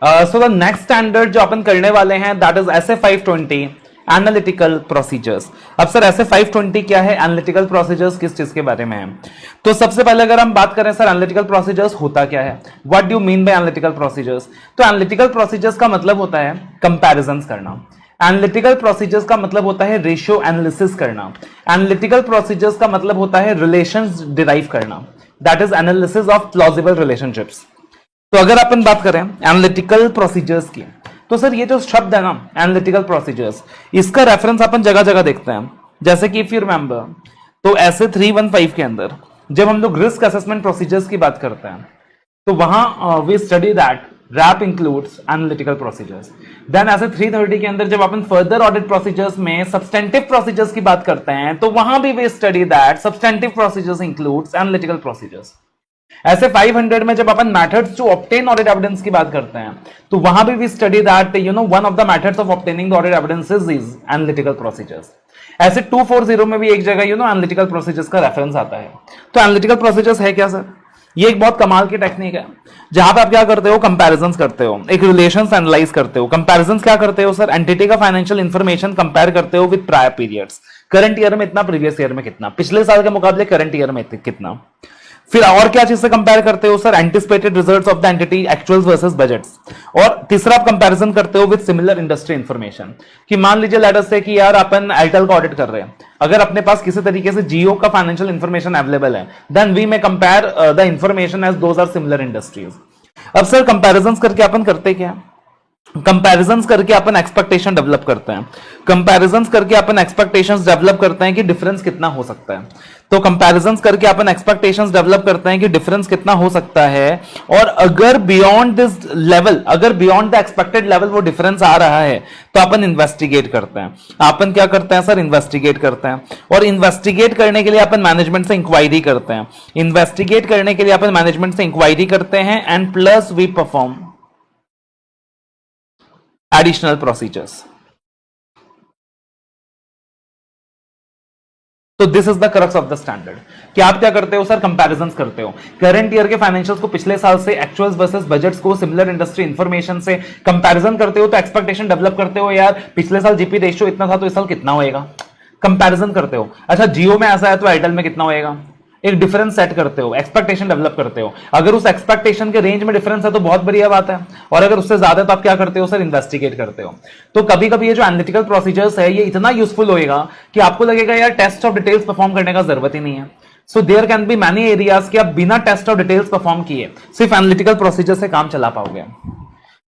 So the next standard जो अपन करने वाले हैं that is SA 520 analytical procedures. अब सर एसए 520 क्या है, एनालिटिकल प्रोसीजर्स किस चीज के बारे में है? तो सबसे पहले अगर हम बात करें सर एनालिटिकल प्रोसीजर्स होता क्या है, what do you mean by analytical procedures? तो एनालिटिकल प्रोसीजर्स का मतलब होता है कंपैरिजंस करना। एनालिटिकल प्रोसीजर्स का मतलब होता है रेशियो एनालिसिस करना। एनालिटिकल प्रोसीजर्स का मतलब होता है रिलेशंस डिराइव करना, that is analysis of plausible relationships. तो अगर अपन बात करें एनालिटिकल प्रोसीजर्स की, तो सर ये जो शब्द है ना एनालिटिकल प्रोसीजर्स, इसका रेफरेंस अपन जगह जगह देखते हैं। जैसे कि इफ यू रिमेंबर, तो ऐसे 315 के अंदर जब हम लोग रिस्क असेसमेंट प्रोसीजर्स की बात करते हैं तो वहां we study that RAP includes analytical procedures. Then ऐसे 330 के अंदर जब अपन फर्दर ऑडिट प्रोसीजर्स में सब्सटेंटिव प्रोसीजर्स की बात करते हैं तो वहां भी we study that substantive procedures includes analytical procedures. ऐसे 500 में जब अपन methods to obtain audit evidence की बात करते हैं तो वहां भी we study that one of the methods of obtaining the audit evidences is analytical procedures. ऐसे 240 में भी एक जगह एनालिटिकल प्रोसीजर्स का रेफरेंस आता है। तो एनालिटिकल प्रोसीजर्स है क्या सर? ये एक बहुत कमाल की टेक्निक है जहां पे आप क्या करते हो, कंपैरिजंस करते हो, एक रिलेशंस एनालाइज करते हो। कंपैरिजंस क्या करते हो सर? एंटिटी का फाइनेंशियल इंफॉर्मेशन कंपेयर करते हो with prior periods. Current year में इतना, प्रीवियस ईयर में कितना, पिछले साल के मुकाबले करंट ईयर में कितना। फिर और क्या चीज से कंपेयर करते हो sir? Anticipated results of the entity actuals versus budgets. और तीसरा आप कंपैरिजन करते हो विद सिमिलर इंडस्ट्री इंफॉर्मेशन कि मान लीजिए लेट अस से कि यार अपन एयरटेल का ऑडिट कर रहे हैं, अगर अपने पास किसी तरीके से जियो का फाइनेंशियल इंफॉर्मेशन अवेलेबल है then we may compare the information as those are similar industries. अब सर कंपैरिजन करके अपन करते क्या? कंपैरिजंस करके अपन एक्सपेक्टेशन डेवलप करते हैं। कंपैरिजंस करके अपन एक्सपेक्टेशंस डेवलप करते हैं कि डिफरेंस कितना हो सकता है। तो कंपैरिजंस करके अपन एक्सपेक्टेशंस डेवलप करते हैं कि डिफरेंस कितना हो सकता है, और अगर बियॉन्ड दिस लेवल, अगर बियॉन्ड द एक्सपेक्टेड लेवल वो डिफरेंस आ रहा है तो अपन इन्वेस्टिगेट करते हैं। अपन क्या करते हैं सर? इन्वेस्टिगेट करते हैं। और इन्वेस्टिगेट करने के लिए अपन मैनेजमेंट से इंक्वायरी करते हैं। इन्वेस्टिगेट करने के लिए अपन मैनेजमेंट से इंक्वायरी करते हैं and plus we perform additional procedures. तो this is the crux of the standard कि आप क्या करते हो सर? कंपैरिजंस करते हो करंट ईयर के फाइनेंशियल्स को पिछले साल से, एक्चुअल्स वर्सेस बजट्स को सिमिलर इंडस्ट्री इंफॉर्मेशन से कंपैरिजन करते हो। तो एक्सपेक्टेशन डेवलप करते हो, यार पिछले साल जीपी रेशियो इतना था तो इस साल कितना होएगा, कंपैरिजन करते हो। अच्छा जियो में ऐसा है तो एयरटेल में कितना होएगा, एक डिफरेंस सेट करते हो, एक्सपेक्टेशन डेवलप करते हो। अगर उस एक्सपेक्टेशन के रेंज में डिफरेंस है तो बहुत बढ़िया बात है, और अगर उससे ज्यादा है तो आप क्या करते हो सर? इन्वेस्टिगेट करते हो। तो कभी कभी ये जो एनालिटिकल प्रोसीजर्स है ये इतना यूजफुल होएगा कि आपको लगेगा यार टेस्ट ऑफ डिटेल्स परफॉर्म करने का जरूरत ही नहीं है। So there can be many areas कि आप बिना टेस्ट ऑफ डिटेल्स परफॉर्म किए सिर्फ एनालिटिकल प्रोसीजर से काम चला पाओगे।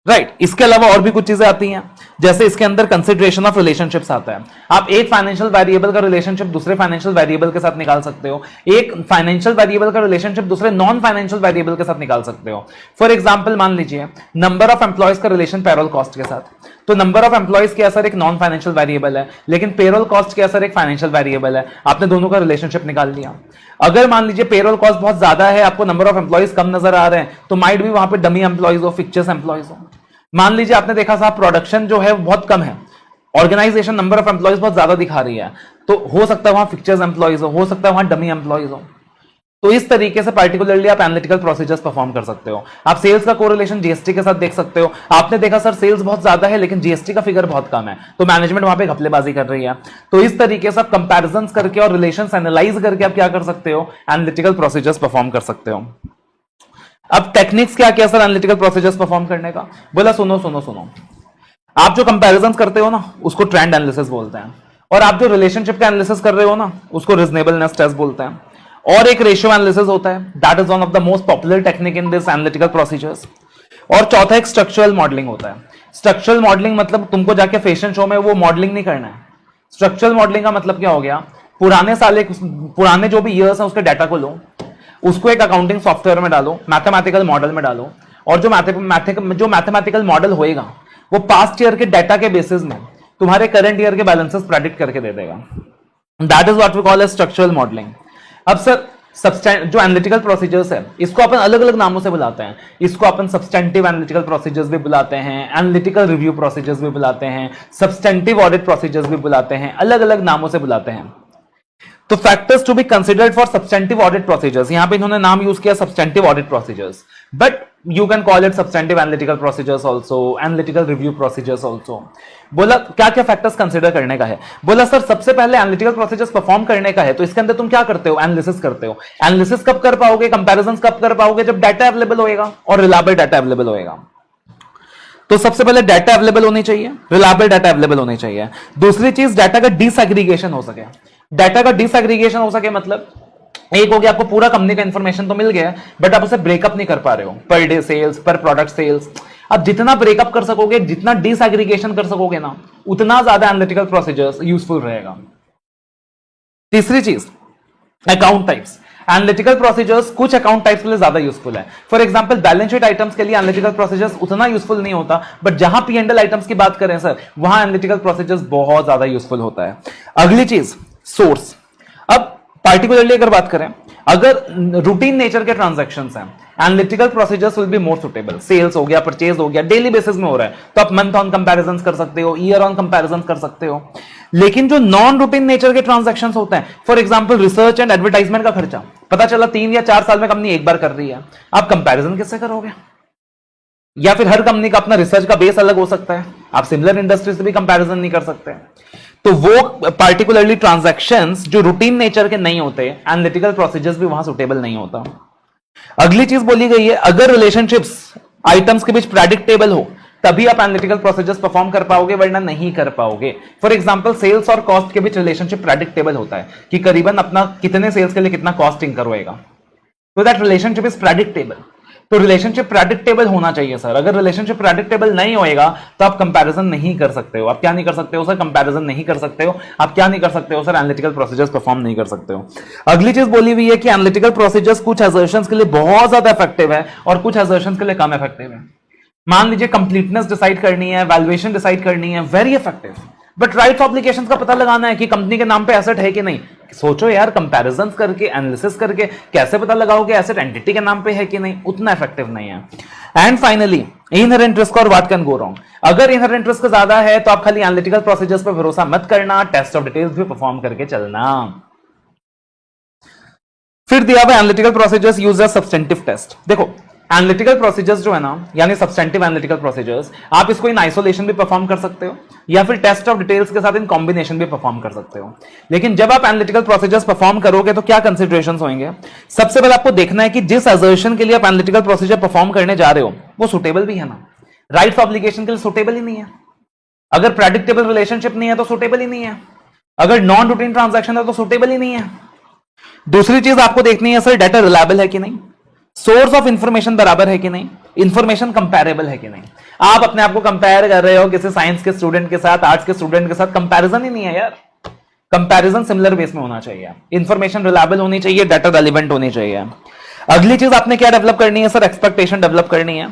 राइट इसके अलावा और भी कुछ चीजें आती हैं, जैसे इसके अंदर कंसिडरेशन ऑफ रिलेशनशिप्स आता है। आप एक फाइनेंशियल वेरिएबल का रिलेशनशिप दूसरे फाइनेंशियल वेरिएबल के साथ निकाल सकते हो, एक फाइनेंशियल वेरिएबल का रिलेशनशिप दूसरे नॉन फाइनेंशियल वेरिएबल के साथ निकाल सकते हो। फॉर एग्जांपल मान लीजिए नंबर ऑफ एम्प्लॉयज का रिलेशन पेरोल कॉस्ट के साथ। तो नंबर ऑफ एम्प्लॉयज के असर एक नॉन फाइनेंशियल वेरिएबल है, लेकिन पेरोल कॉस्ट के असर एक फाइनेंशियल वेरिएबल है। आपने दोनों का रिलेशनशिप निकाल लिया। अगर मान लीजिए पेरोल कॉस्ट बहुत ज्यादा है, आपको नंबर ऑफ एम्प्लॉयज कम नजर आ रहे हैं, तो माइट भी वहां पे डमी एम्प्लॉयज हो, फिक्चर्स एम्प्लॉयज हो। मान लीजिए आपने देखा साहब प्रोडक्शन जो है बहुत कम है, ऑर्गेनाइजेशन नंबर ऑफ एम्प्लॉयज बहुत ज्यादा दिखा रही है, तो हो सकता है वहां फिक्चर्स एम्प्लॉयज हो सकता है वहां डमी एम्प्लॉयज हो। तो इस तरीके से पार्टिकुलरली आप एनालिटिकल प्रोसीजर्स परफॉर्म कर सकते हो। आप सेल्स का कोरिलेशन जीएसटी के साथ देख सकते हो। आपने देखा सर सेल्स बहुत ज्यादा है लेकिन जीएसटी का फिगर बहुत कम है, तो मैनेजमेंट वहां पे घपलेबाजी कर रही है। तो इस तरीके से आप कंपैरिजंस करके और रिलेशंस एनालाइज करके आप क्या कर सकते हो? एनालिटिकल प्रोसीजर्स परफॉर्म कर सकते हो। अब टेक्निक्स क्या क्या सर एनालिटिकल प्रोसीजर्स परफॉर्म करने का? बोला सुनो सुनो सुनो, आप जो कंपैरिजंस करते हो ना उसको ट्रेंड एनालिसिस बोलते हैं, और आप जो रिलेशनशिप का एनालिसिस कर रहे हो ना उसको रीजनेबलनेस टेस्ट बोलते हैं, और एक रेशियो एनालिसिस होता है, that is one of the most popular technique in this analytical procedures. और चौथा एक स्ट्रक्चरल मॉडलिंग होता है। स्ट्रक्चरल मॉडलिंग मतलब तुमको जाके फैशन शो में वो मॉडलिंग नहीं करना है। स्ट्रक्चरल मॉडलिंग का मतलब क्या हो गया? पुराने जो भी ईयर्स हैं उसके डाटा को लो, उसको एक अकाउंटिंग सॉफ्टवेयर में डालो, मैथमेटिकल मॉडल में डालो, और जो मैथमेटिकल मॉडल होएगा वो पास्ट ईयर के डाटा के बेसिस में तुम्हारे करंट ईयर के बैलेंसेस प्रेडिक्ट करके दे देगा। That is what we call a structural modelling. अब सर जो एनालिटिकल प्रोसीजर्स है इसको अपन अलग अलग नामों से बुलाते हैं। इसको अपन सब्सटेंटिव एनालिटिकल प्रोसीजर्स भी बुलाते हैं, एनालिटिकल रिव्यू प्रोसीजर्स भी बुलाते हैं, सब्सटेंटिव ऑडिट प्रोसीजर्स भी बुलाते हैं, अलग अलग नामों से बुलाते हैं। तो factors to be considered for substantive audit procedures, यहां पे इन्होंने नाम यूज किया substantive audit procedures, but you can call it substantive analytical procedures also, analytical review procedures also. बोला क्या क्या फैक्टर्स कंसिडर करने का है? बोला सर सबसे पहले एनालिटिकल प्रोसीजर्स परफॉर्म करने का है, तो इसके अंदर तुम क्या करते हो? एनालिसिस करते हो। एनालिसिस कब कर पाओगे, कंपैरिजन कब कर पाओगे? जब डाटा अवेलेबल होएगा और रिलायबल डाटा अवेलेबल होएगा। तो सबसे पहले डाटा अवेलेबल होनी चाहिए, रिलायबल डाटा अवेलेबल होनी चाहिए। दूसरी चीज डाटा का डिसएग्रीगेशन हो सके। डाटा का डिसएग्रीगेशन हो सके मतलब एक हो गया आपको पूरा कंपनी का इंफॉर्मेशन तो मिल गया, बट आप उसे ब्रेकअप नहीं कर पा रहे हो, पर डे सेल्स, पर प्रोडक्ट सेल्स। अब जितना ब्रेकअप कर सकोगे, जितना डिसएग्रीगेशन कर सकोगे ना, उतना ज्यादा एनालिटिकल प्रोसीजर्स यूजफुल रहेगा। तीसरी चीज अकाउंट टाइप्स। एनालिटिकल प्रोसीजर्स कुछ अकाउंट टाइप्स के लिए ज्यादा यूजफुल है। For example balance sheet items के लिए एनालिटिकल प्रोसीजर्स उतना यूजफुल नहीं होता, बट जहां P&L आइटम्स की बात करें सर, वहां एनालिटिकल प्रोसीजर्स बहुत ज्यादा यूजफुल होता है। अगली चीज सोर्स। अब पार्टिकुलरली अगर बात करें, अगर रूटीन नेचर के ट्रांजैक्शंस हैं, analytical procedures will be more suitable. Sales हो गया, परचेज हो गया, डेली बेसिस में हो रहा है, तो आप मंथ ऑन कंपैरिजन कर सकते हो, ईयर ऑन कंपैरिजन कर सकते हो। लेकिन जो नॉन रूटीन नेचर के ट्रांजैक्शंस होते हैं, for example research and advertisement का खर्चा पता चला 3 या 4 साल में कंपनी एक बार कर रही है, आप कंपैरिजन किससे करोगे? या फिर हर कंपनी का अपना रिसर्च का बेस अलग हो सकता है, आप सिमिलर इंडस्ट्री से भी कंपैरिजन नहीं कर सकते। तो वो पार्टिकुलरली ट्रांजैक्शंस जो रूटीन नेचर के नहीं होते, एनालिटिकल प्रोसीजर्स भी वहां सुटेबल नहीं होता। अगली चीज बोली गई है, अगर रिलेशनशिप्स आइटम्स के बीच प्रेडिक्टेबल हो तभी आप एनालिटिकल प्रोसीजर्स परफॉर्म कर पाओगे, वरना नहीं कर पाओगे। फॉर एग्जांपल सेल्स और कॉस्ट के बीच रिलेशनशिप प्रेडिक्टेबल होता है कि करीबन अपना कितने सेल्स के लिए कितना कॉस्ट इंकर होएगा, तो दैट रिलेशनशिप इज प्रेडिक्टेबल। तो रिलेशनशिप प्रेडिक्टेबल होना चाहिए सर। अगर रिलेशनशिप प्रेडिक्टेबल नहीं होएगा तो आप कंपैरिजन नहीं कर सकते हो। आप क्या नहीं कर सकते हो सर? कंपैरिजन नहीं कर सकते हो। आप क्या नहीं कर सकते हो सर? एनालिटिकल प्रोसीजर्स परफॉर्म नहीं कर सकते हो। अगली चीज बोली हुई है कि एनालिटिकल प्रोसीजर्स कुछ असर्शंस के लिए बहुत ज्यादा इफेक्टिव है और कुछ असर्शंस के लिए कम इफेक्टिव है। मान लीजिए कंप्लीटनेस डिसाइड करनी है, वैल्यूएशन डिसाइड करनी है, very effective. But right obligations का पता लगाना है कि कंपनी के नाम पे एसेट है कि नहीं। सोचो यार, कंपैरिजन करके, एनालिसिस करके कैसे पता लगाओगे एसेट एंटिटी के नाम पे है कि नहीं? उतना इफेक्टिव नहीं है। एंड फाइनली इनहेरेंट रिस्क और व्हाट कैन गो रॉन्ग। अगर इनहेरेंट रिस्क ज्यादा है तो आप खाली एनालिटिकल प्रोसीजर्स पर भरोसा मत करना, टेस्ट ऑफ डिटेल्स भी परफॉर्म करके चलना। फिर दिया हुआ analytical procedures use as substantive test. देखो एनालिटिकल प्रोसीजर्स जो है ना, यानी सब्सटेंटिव एनालिटिकल प्रोसीजर्स, आप इसको इन आइसोलेशन भी परफॉर्म कर सकते हो या फिर टेस्ट ऑफ डिटेल्स के साथ इन कॉम्बिनेशन भी परफॉर्म कर सकते हो। लेकिन जब आप एनालिटिकल प्रोसीजर्स परफॉर्म करोगे तो क्या कंसिडरेशंस होंगे? सबसे पहले आपको देखना है कि जिस असर्शन के लिए आप एनालिटिकल प्रोसीजर परफॉर्म करने जा रहे हो वो सुटेबल भी है ना। राइट्स ऑब्लिगेशन के लिए सुटेबल ही नहीं है, अगर प्रेडिक्टेबल रिलेशनशिप नहीं है तो सुटेबल ही नहीं है, अगर नॉन रूटीन ट्रांजैक्शन है तो सुटेबल ही नहीं है। दूसरी चीज आपको देखनी है सर, डाटा रिलायबल है कि नहीं, सोर्स ऑफ इंफॉर्मेशन बराबर है कि नहीं, इंफॉर्मेशन कंपैरेबल है कि नहीं। आप अपने आप को कंपेयर कर रहे हो किसी साइंस के स्टूडेंट के साथ, आर्ट्स के स्टूडेंट के साथ, कंपैरिजन ही नहीं है यार। कंपैरिजन सिमिलर बेस में होना चाहिए, इंफॉर्मेशन रिलायबल होनी चाहिए, डाटा रेलिवेंट होनी चाहिए। अगली चीज आपने क्या डेवलप करनी है सर? एक्सपेक्टेशन डेवलप करनी है।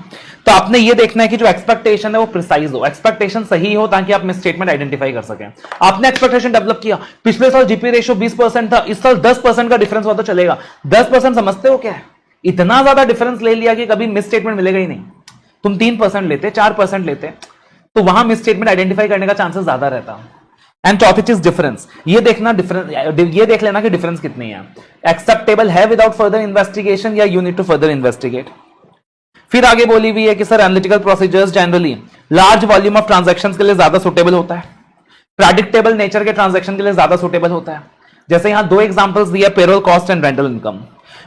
तो आपने ये देखना है कि जो एक्सपेक्टेशन है वो प्रिसाइज हो, एक्सपेक्टेशन सही हो, ताकि आप मिस स्टेटमेंट आइडेंटिफाई कर सकें। आपने एक्सपेक्टेशन डेवलप किया, पिछले साल जीपी रेशियो 20% था, इस साल 10% का डिफरेंस हुआ तो चलेगा। 10% समझते हो क्या है? इतना ज्यादा डिफरेंस ले लिया कि कभी मिस स्टेटमेंट मिलेगा ही नहीं। तुम 3% लेते, 4% लेते, तो वहां मिस स्टेटमेंट आइडेंटिफाई करने का चांसेस ज्यादा रहता। एंड चौथी चीज डिफरेंस, ये देखना डिफरेंस, ये देख लेना कि डिफरेंस कितनी है, एक्सेप्टेबल है विदाउट फर्दर इन्वेस्टिगेशन या you need to further investigate. फिर आगे बोली हुई है कि sir analytical procedures generally large volume of transactions के लिए ज्यादा सुटेबल होता है, प्रेडिक्टेबल नेचर के ट्रांजैक्शन के लिए ज्यादा सुटेबल होता है। जैसे यहां 2 एग्जांपल्स दिया, payroll cost and rental income.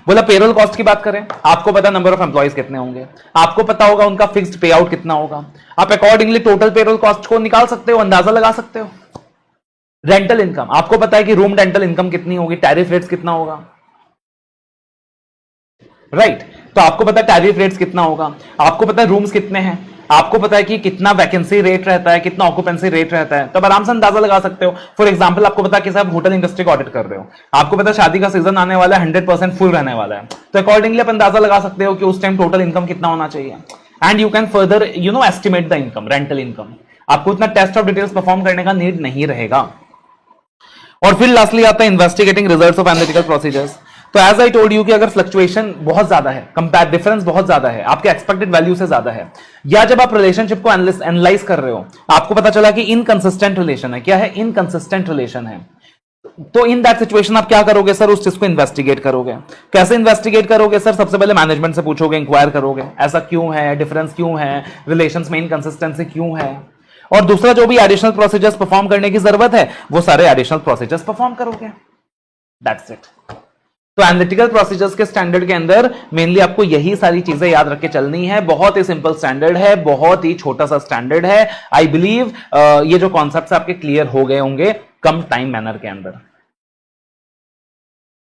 बोला पेरोल कॉस्ट की बात करें, आपको पता नंबर ऑफ एम्प्लॉइज कितने होंगे, आपको पता होगा उनका फिक्स्ड पे आउट कितना होगा, आप अकॉर्डिंगली टोटल पेरोल कॉस्ट को निकाल सकते हो, अंदाजा लगा सकते हो। रेंटल इनकम, आपको पता है कि रूम रेंटल इनकम कितनी होगी, टैरिफ रेट्स कितना होगा, राइट। तो आपको पता है टैरिफ रेट्स कितना होगा, आपको पता है रूम्स कितने हैं, आपको पता है कि कितना वैकेंसी रेट रहता है, कितना ऑक्यूपेंसी रेट रहता है, तो आप आराम से अंदाजा लगा सकते हो। फॉर एग्जांपल आपको पता है कि आप होटल इंडस्ट्री का ऑडिट कर रहे हो, आपको पता है शादी का सीजन आने वाला है, 100% फुल रहने वाला है, तो अकॉर्डिंगली आप अंदाजा लगा सकते हो कि उस टाइम टोटल इनकम कितना होना चाहिए। And you can further estimate the income, rental income. आपको इतना टेस्ट ऑफ डिटेल्स परफॉर्म करने का नीड नहीं रहेगा। और फिर लास्टली आता है investigating results of analytical procedures. तो एज आई टोल्ड यू कि अगर फ्लक्चुएशन बहुत ज्यादा है, कंपेयर डिफरेंस बहुत ज्यादा है, आपके एक्सपेक्टेड वैल्यू से ज्यादा है, या जब आप रिलेशनशिप को एनालाइज कर रहे हो, आपको पता चला कि इनकंसिस्टेंट रिलेशन है। क्या है? इनकंसिस्टेंट रिलेशन है। तो इन दैट सिचुएशन आप क्या करोगे सर, उस चीज को इन्वेस्टिगेट करोगे। कैसे इन्वेस्टिगेट करोगे सर, सबसे पहले मैनेजमेंट से पूछोगे, इंक्वायर करोगे ऐसा क्यों है, डिफरेंस क्यों है, रिलेशंस में इनकंसिस्टेंसी क्यों है, और दूसरा जो भी एडिशनल प्रोसीजर्स परफॉर्म करने की जरूरत है वो सारे एडिशनल प्रोसीजर्स परफॉर्म करोगे। That's it. तो एनालिटिकल प्रोसीजर्स के स्टैंडर्ड के अंदर मेनली आपको यही सारी चीजें याद रख के चलनी है। बहुत ही सिंपल स्टैंडर्ड है, बहुत ही छोटा सा स्टैंडर्ड है। आई बिलीव ये जो कॉन्सेप्ट्स आपके क्लियर हो गए होंगे कम टाइम मैनर के अंदर।